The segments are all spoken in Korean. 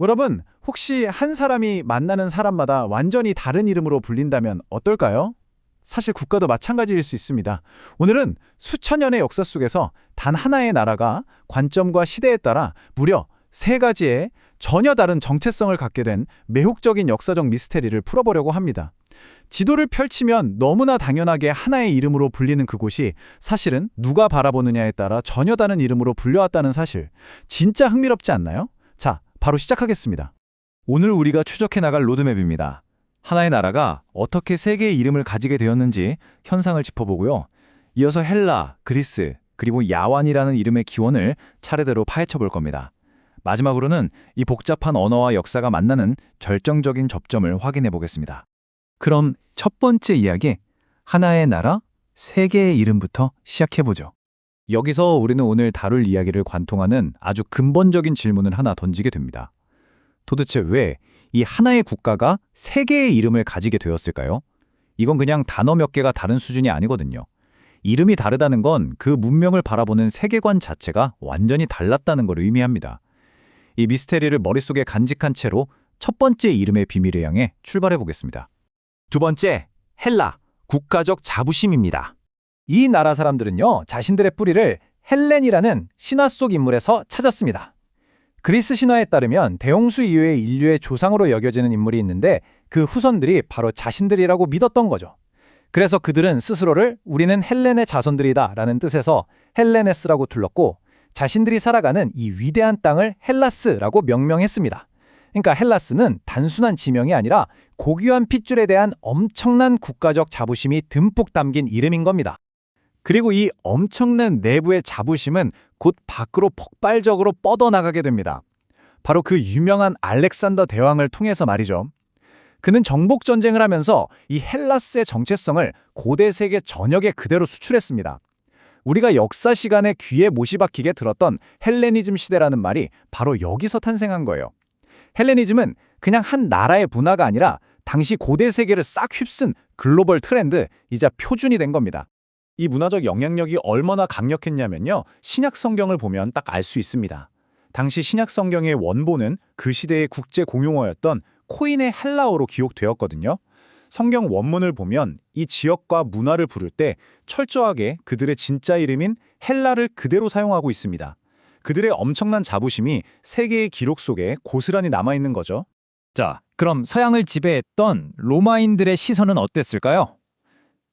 여러분, 혹시 한 사람이 만나는 사람마다 완전히 다른 이름으로 불린다면 어떨까요? 사실 국가도 마찬가지일 수 있습니다. 오늘은 수천 년의 역사 속에서 단 하나의 나라가 관점과 시대에 따라 무려 세 가지의 전혀 다른 정체성을 갖게 된 매혹적인 역사적 미스테리를 풀어보려고 합니다. 지도를 펼치면 너무나 당연하게 하나의 이름으로 불리는 그곳이 사실은 누가 바라보느냐에 따라 전혀 다른 이름으로 불려왔다는 사실. 진짜 흥미롭지 않나요? 자, 바로 시작하겠습니다. 오늘 우리가 추적해 나갈 로드맵입니다. 하나의 나라가 어떻게 세 개의 이름을 가지게 되었는지 현상을 짚어보고요. 이어서 헬라, 그리스, 그리고 야완이라는 이름의 기원을 차례대로 파헤쳐 볼 겁니다. 마지막으로는 이 복잡한 언어와 역사가 만나는 결정적인 접점을 확인해 보겠습니다. 그럼 첫 번째 이야기, 하나의 나라, 세 개의 이름부터 시작해 보죠. 여기서 우리는 오늘 다룰 이야기를 관통하는 아주 근본적인 질문을 하나 던지게 됩니다. 도대체 왜 이 하나의 국가가 세 개의 이름을 가지게 되었을까요? 이건 그냥 단어 몇 개가 다른 수준이 아니거든요. 이름이 다르다는 건 그 문명을 바라보는 세계관 자체가 완전히 달랐다는 걸 의미합니다. 이 미스테리를 머릿속에 간직한 채로 첫 번째 이름의 비밀을 향해 출발해 보겠습니다. 두 번째, 헬라, 국가적 자부심입니다. 이 나라 사람들은요, 자신들의 뿌리를 헬렌이라는 신화 속 인물에서 찾았습니다. 그리스 신화에 따르면 대홍수 이후의 인류의 조상으로 여겨지는 인물이 있는데 그 후손들이 바로 자신들이라고 믿었던 거죠. 그래서 그들은 스스로를 우리는 헬렌의 자손들이다 라는 뜻에서 헬레네스라고 둘렀고 자신들이 살아가는 이 위대한 땅을 헬라스라고 명명했습니다. 그러니까 헬라스는 단순한 지명이 아니라 고귀한 핏줄에 대한 엄청난 국가적 자부심이 듬뿍 담긴 이름인 겁니다. 그리고 이 엄청난 내부의 자부심은 곧 밖으로 폭발적으로 뻗어나가게 됩니다. 바로 그 유명한 알렉산더 대왕을 통해서 말이죠. 그는 정복 전쟁을 하면서 이 헬라스의 정체성을 고대 세계 전역에 그대로 수출했습니다. 우리가 역사 시간에 귀에 못이 박히게 들었던 헬레니즘 시대라는 말이 바로 여기서 탄생한 거예요. 헬레니즘은 그냥 한 나라의 문화가 아니라 당시 고대 세계를 싹 휩쓴 글로벌 트렌드이자 표준이 된 겁니다. 이 문화적 영향력이 얼마나 강력했냐면요. 신약 성경을 보면 딱 알 수 있습니다. 당시 신약 성경의 원본은 그 시대의 국제 공용어였던 코인의 헬라어로 기록되었거든요. 성경 원문을 보면 이 지역과 문화를 부를 때 철저하게 그들의 진짜 이름인 헬라를 그대로 사용하고 있습니다. 그들의 엄청난 자부심이 세계의 기록 속에 고스란히 남아있는 거죠. 자, 그럼 서양을 지배했던 로마인들의 시선은 어땠을까요?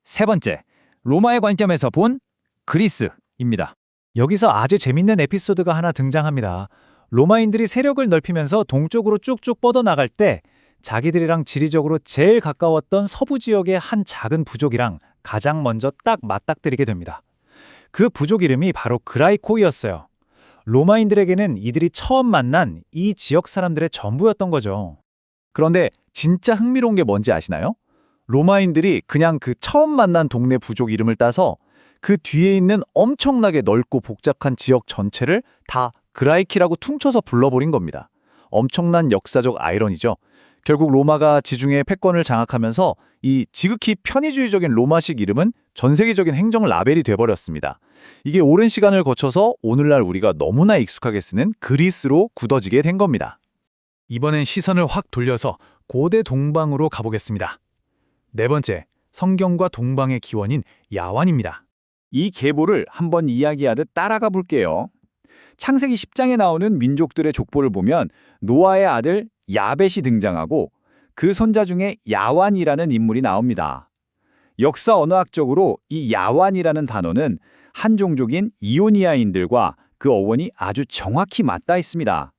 세 번째, 로마의 관점에서 본 그리스입니다. 여기서 아주 재밌는 에피소드가 하나 등장합니다. 로마인들이 세력을 넓히면서 동쪽으로 쭉쭉 뻗어나갈 때 자기들이랑 지리적으로 제일 가까웠던 서부 지역의 한 작은 부족이랑 가장 먼저 딱 맞닥뜨리게 됩니다. 그 부족 이름이 바로 그라이코이였어요. 로마인들에게는 이들이 처음 만난 이 지역 사람들의 전부였던 거죠. 그런데 진짜 흥미로운 게 뭔지 아시나요? 로마인들이 그냥 그 처음 만난 동네 부족 이름을 따서 그 뒤에 있는 엄청나게 넓고 복잡한 지역 전체를 다 그라이키라고 퉁쳐서 불러버린 겁니다. 엄청난 역사적 아이러니죠. 결국 로마가 지중해 패권을 장악하면서 이 지극히 편의주의적인 로마식 이름은 전 세계적인 행정 라벨이 돼버렸습니다. 이게 오랜 시간을 거쳐서 오늘날 우리가 너무나 익숙하게 쓰는 그리스로 굳어지게 된 겁니다. 이번엔 시선을 확 돌려서 고대 동방으로 가보겠습니다. 네 번째, 성경과 동방의 기원인 야완입니다. 이 계보를 한번 이야기하듯 따라가 볼게요. 창세기 10장에 나오는 민족들의 족보를 보면 노아의 아들 야벳이 등장하고 그 손자 중에 야완이라는 인물이 나옵니다. 역사 언어학적으로 이 야완이라는 단어는 한 종족인 이오니아인들과 그 어원이 아주 정확히 맞닿아 있습니다.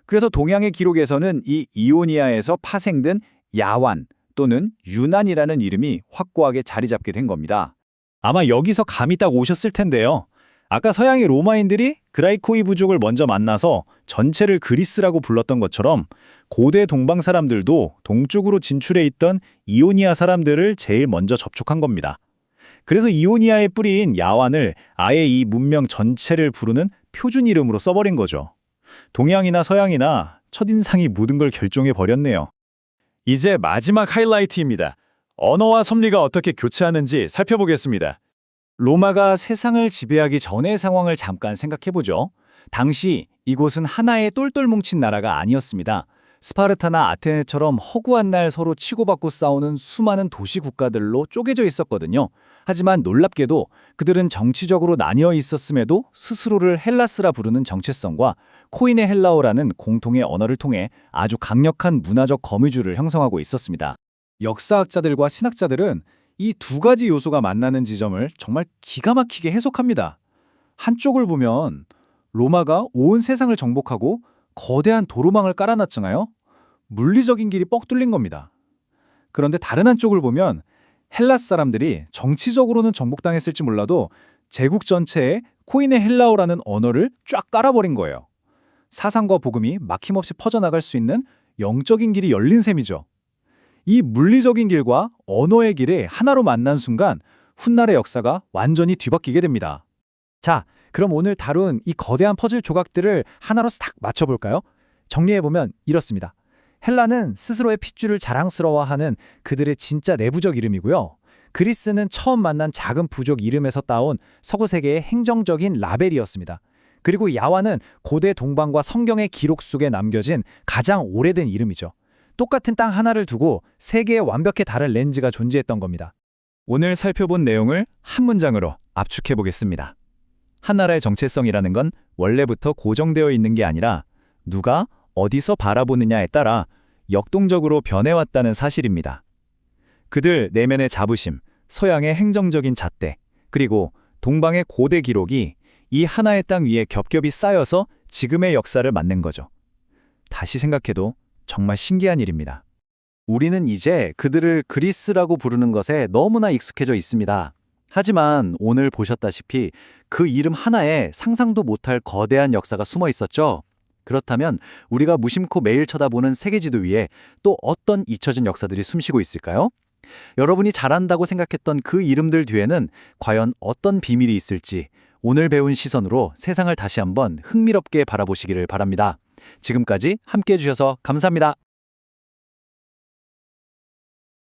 그래서 동양의 기록에서는 이 이오니아에서 파생된 야완 또는 유난이라는 이름이 확고하게 자리 잡게 된 겁니다. 아마 여기서 감이 딱 오셨을 텐데요. 아까 서양의 로마인들이 그라이코이 부족을 먼저 만나서 전체를 그리스라고 불렀던 것처럼 고대 동방 사람들도 동쪽으로 진출해 있던 이오니아 사람들을 제일 먼저 접촉한 겁니다. 그래서 이오니아의 뿌리인 야완을 아예 이 문명 전체를 부르는 표준 이름으로 써버린 거죠. 동양이나 서양이나 첫인상이 모든 걸 결정해 버렸네요. 이제 마지막 하이라이트입니다. 언어와 섭리가 어떻게 교차하는지 살펴보겠습니다. 로마가 세상을 지배하기 전의 상황을 잠깐 생각해보죠. 당시 이곳은 하나의 똘똘 뭉친 나라가 아니었습니다. 스파르타나 아테네처럼 허구한 날 서로 치고받고 싸우는 수많은 도시 국가들로 쪼개져 있었거든요. 하지만 놀랍게도 그들은 정치적으로 나뉘어 있었음에도 스스로를 헬라스라 부르는 정체성과 코인의 헬라어라는 공통의 언어를 통해 아주 강력한 문화적 거미줄을 형성하고 있었습니다. 역사학자들과 신학자들은 이 두 가지 요소가 만나는 지점을 정말 기가 막히게 해석합니다. 한쪽을 보면 로마가 온 세상을 정복하고 거대한 도로망을 깔아놨잖아요. 물리적인 길이 뻑 뚫린 겁니다. 그런데 다른 한쪽을 보면 헬라스 사람들이 정치적으로는 정복당했을지 몰라도 제국 전체에 코인의 헬라어라는 언어를 쫙 깔아버린 거예요. 사상과 복음이 막힘없이 퍼져나갈 수 있는 영적인 길이 열린 셈이죠. 이 물리적인 길과 언어의 길이 하나로 만난 순간 훗날의 역사가 완전히 뒤바뀌게 됩니다. 자, 그럼 오늘 다룬 이 거대한 퍼즐 조각들을 하나로 싹 맞춰볼까요? 정리해보면 이렇습니다. 헬라는 스스로의 핏줄을 자랑스러워하는 그들의 진짜 내부적 이름이고요. 그리스는 처음 만난 작은 부족 이름에서 따온 서구 세계의 행정적인 라벨이었습니다. 그리고 야화는 고대 동방과 성경의 기록 속에 남겨진 가장 오래된 이름이죠. 똑같은 땅 하나를 두고 세 개의 완벽히 다른 렌즈가 존재했던 겁니다. 오늘 살펴본 내용을 한 문장으로 압축해 보겠습니다. 한 나라의 정체성이라는 건 원래부터 고정되어 있는 게 아니라 누가 어디서 바라보느냐에 따라 역동적으로 변해왔다는 사실입니다. 그들 내면의 자부심, 서양의 행정적인 잣대, 그리고 동방의 고대 기록이 이 하나의 땅 위에 겹겹이 쌓여서 지금의 역사를 만든 거죠. 다시 생각해도 정말 신기한 일입니다. 우리는 이제 그들을 그리스라고 부르는 것에 너무나 익숙해져 있습니다. 하지만 오늘 보셨다시피 그 이름 하나에 상상도 못할 거대한 역사가 숨어 있었죠. 그렇다면 우리가 무심코 매일 쳐다보는 세계지도 위에 또 어떤 잊혀진 역사들이 숨쉬고 있을까요? 여러분이 잘한다고 생각했던 그 이름들 뒤에는 과연 어떤 비밀이 있을지 오늘 배운 시선으로 세상을 다시 한번 흥미롭게 바라보시기를 바랍니다. 지금까지 함께해 주셔서 감사합니다.